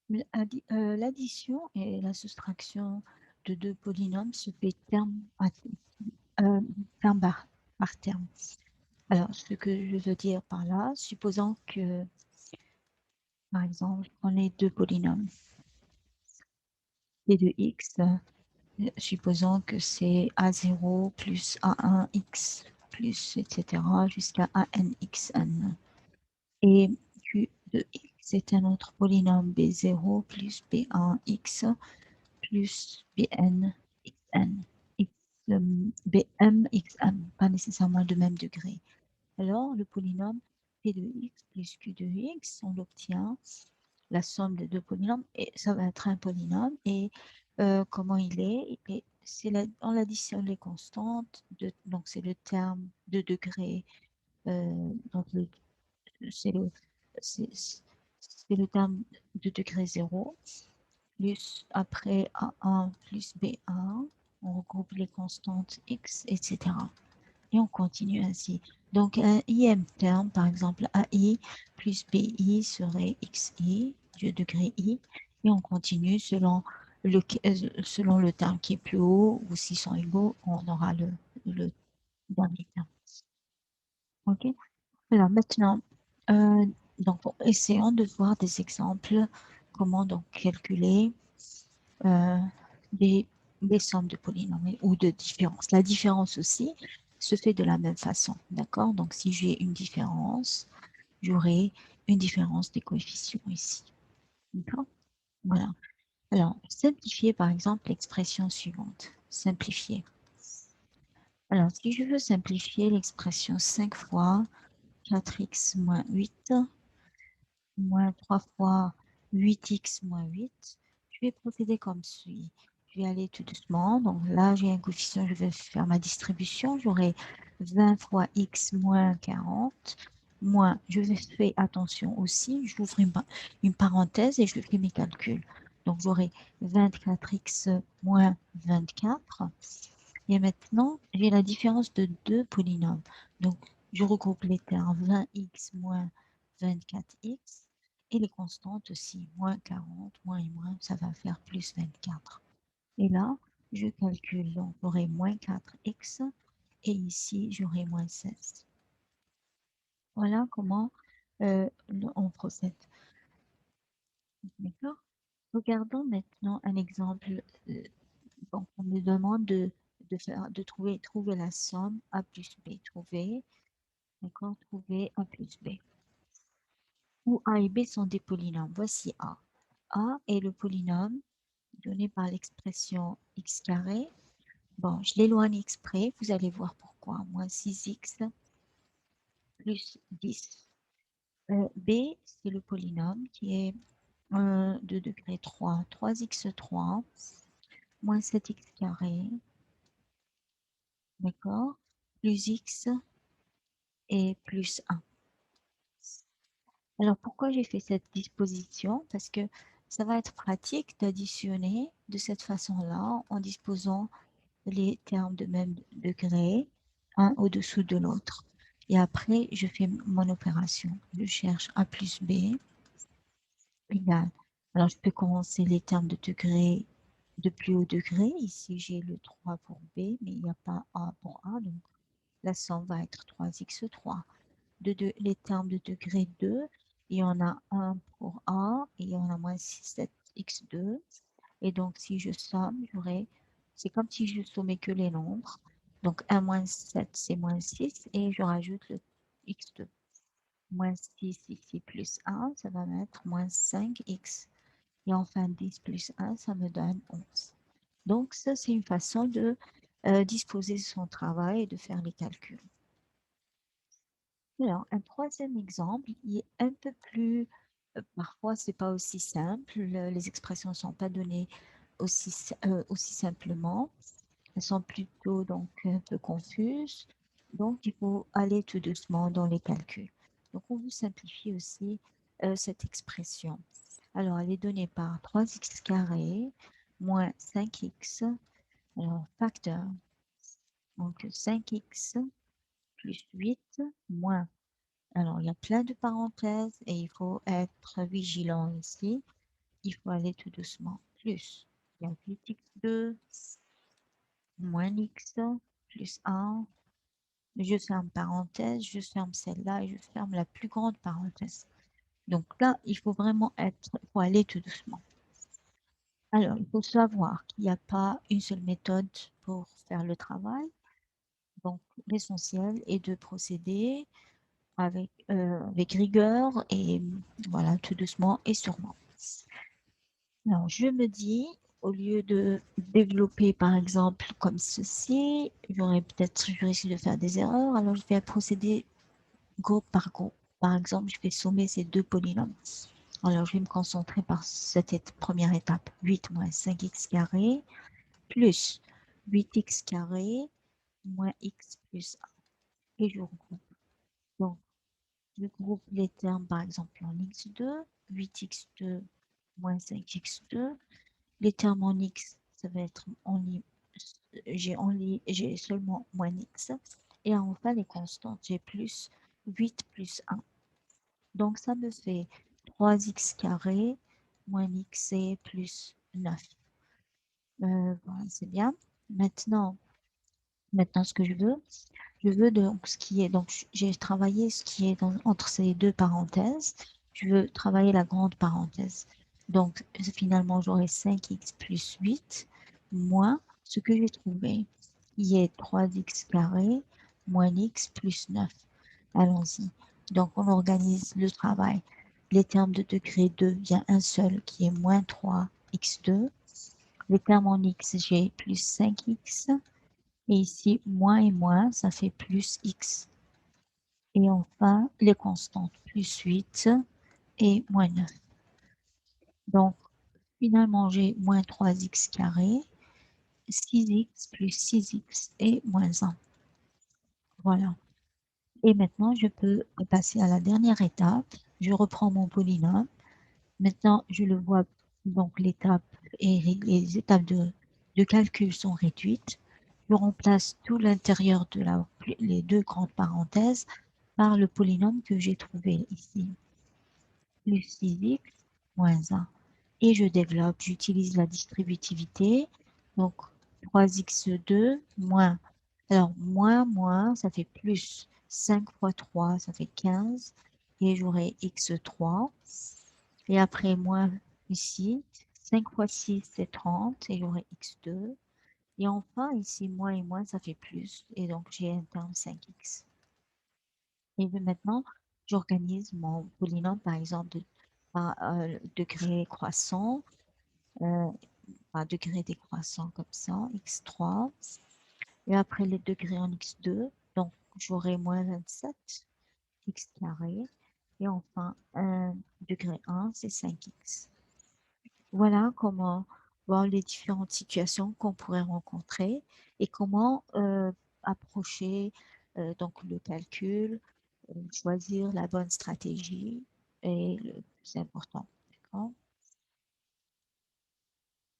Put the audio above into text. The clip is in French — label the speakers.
Speaker 1: L'addition et la soustraction de deux polynômes se fait terme par terme. Alors, ce que je veux dire par là, supposons que, par exemple, on ait deux polynômes, p de x, supposons que c'est a0 plus a1x plus, etc., jusqu'à anxn. Et q de x est un autre polynôme b0 plus b1x plus bn xn, bm xn, pas nécessairement de même degré. Alors, le polynôme p de x plus q de x, on l'obtient, la somme des deux polynômes, et ça va être un polynôme. Et comment il est? On l'additionne les constantes, donc c'est le terme de degré, donc c'est le, c'est le terme de degré 0, plus après A1 plus B1, on regroupe les constantes x, etc. Et on continue ainsi. Donc, un ième terme, par exemple, AI plus BI serait XI, du degré I, et on continue selon le terme qui est plus haut, ou s'ils sont égaux, on aura le dernier terme. OK? Alors maintenant, donc, essayons de voir des exemples, comment donc calculer euh, des, des sommes de polynômes ou de différences. La différence aussi se fait de la même façon, d'accord? Donc, si j'ai une différence, j'aurai une différence des coefficients ici, d'accord? Voilà. Alors, simplifier par exemple l'expression suivante. Simplifier. Alors, si je veux simplifier l'expression 5 fois 4x moins 8 moins 3 fois 8x moins 8, je vais procéder comme suit. Je vais aller tout doucement. Donc là, j'ai un coefficient, je vais faire ma distribution. J'aurai 20 fois x moins 40, moins, je fais attention aussi, j'ouvre une parenthèse et je fais mes calculs. Donc j'aurai 24x moins 24. Et maintenant, j'ai la différence de deux polynômes. Donc, je regroupe les termes 20x moins 24x et les constantes aussi, moins 40, moins et moins, ça va faire plus 24. Et là, je calcule, donc j'aurai moins 4x et ici, j'aurai moins 16. Voilà comment on procède. D'accord? Regardons maintenant un exemple. Donc, on me demande de trouver la somme A plus B. D'accord, trouver A plus B. Où A et B sont des polynômes. Voici A. A est le polynôme donné par l'expression x carré. Bon, je l'éloigne exprès, vous allez voir pourquoi. Moins 6x plus 10. B, c'est le polynôme qui est de degré 3. 3x3 moins 7x carré, d'accord, plus x et plus 1. Alors, pourquoi j'ai fait cette disposition? Parce que ça va être pratique d'additionner de cette façon-là en disposant les termes de même degré, un au-dessous de l'autre. Et après, je fais mon opération. Je cherche A plus B égale. Alors, je peux commencer les termes de degré de plus haut degré. Ici, j'ai le 3 pour B, mais il n'y a pas A pour A. Donc, la somme va être 3x3. Les termes de degré 2, il y en a un pour A et il y en a moins 7x2. Et donc, si je somme, c'est comme si je sommais que les nombres. Donc, 1 moins 7, c'est moins 6 et je rajoute le x2. Moins 6 ici plus 1, ça va mettre moins 5x. Et enfin, 10 plus 1, ça me donne 11. Donc, ça, c'est une façon de disposer son travail et de faire les calculs. Alors, un troisième exemple, il est un peu plus, parfois c'est pas aussi simple, les expressions ne sont pas données aussi simplement, elles sont plutôt donc un peu confuses, donc il faut aller tout doucement dans les calculs. Donc on veut simplifier aussi cette expression. Alors elle est donnée par 3x carré moins 5x, alors facteur, donc 5x plus 8 moins. Alors, il y a plein de parenthèses et il faut être vigilant ici. il faut aller tout doucement. Plus, il y a 8x2 moins x plus 1. Je ferme parenthèse, je ferme celle-là et je ferme la plus grande parenthèse. Donc là, il faut vraiment faut aller tout doucement. Alors, il faut savoir qu'il n'y a pas une seule méthode pour faire le travail. Donc, l'essentiel est de procéder avec rigueur et voilà, tout doucement et sûrement. Alors, je me dis, au lieu de développer par exemple comme ceci, je risque de faire des erreurs, alors je vais procéder groupe par groupe. Par exemple, je vais sommer ces deux polynômes. Alors, je vais me concentrer par cette première étape. 8 moins 5x carré plus 8x carré moins x plus 1. Et je regroupe. Donc, je groupe les termes, par exemple, en x2, 8x2 moins 5x2. Les termes en x, ça va être j'ai seulement moins x. Et enfin, les constantes, j'ai plus 8 plus 1. Donc, ça me fait 3x carré moins x plus 9. Voilà, c'est bien. Maintenant, ce que je veux donc ce qui est, donc j'ai travaillé ce qui est entre ces deux parenthèses. Je veux travailler la grande parenthèse. Donc, finalement, j'aurai 5x plus 8 moins ce que j'ai trouvé, qui est 3x carré moins x plus 9. Allons-y. Donc, on organise le travail. Les termes de degré 2, il y a un seul qui est moins 3x2. Les termes en x, j'ai plus 5x. Et ici, moins et moins, ça fait plus x. Et enfin, les constantes, plus 8 et moins 9. Donc, finalement, j'ai moins 3x carré, 6x plus 6x et moins 1. Voilà. Et maintenant, je peux passer à la dernière étape. Je reprends mon polynôme. Maintenant, je le vois, donc l'étape et les étapes de calcul sont réduites. Je remplace tout l'intérieur de les deux grandes parenthèses par le polynôme que j'ai trouvé ici, plus 6x moins 1. Et je développe, j'utilise la distributivité, donc 3x2 moins, alors moins, ça fait plus, 5 fois 3, ça fait 15, et j'aurai x3, et après moins ici, 5 fois 6, c'est 30, et j'aurai x2, et enfin ici, moins et moins, ça fait plus, et donc j'ai un terme 5x. Et maintenant, j'organise mon polynôme, par exemple, par degré croissant, par degré décroissant comme ça, x3. Et après les degrés en x2, donc j'aurai moins 27, x carré. Et enfin, un degré 1, c'est 5x. Voilà comment voir les différentes situations qu'on pourrait rencontrer et comment approcher donc le calcul, choisir la bonne stratégie est le plus important. D'accord?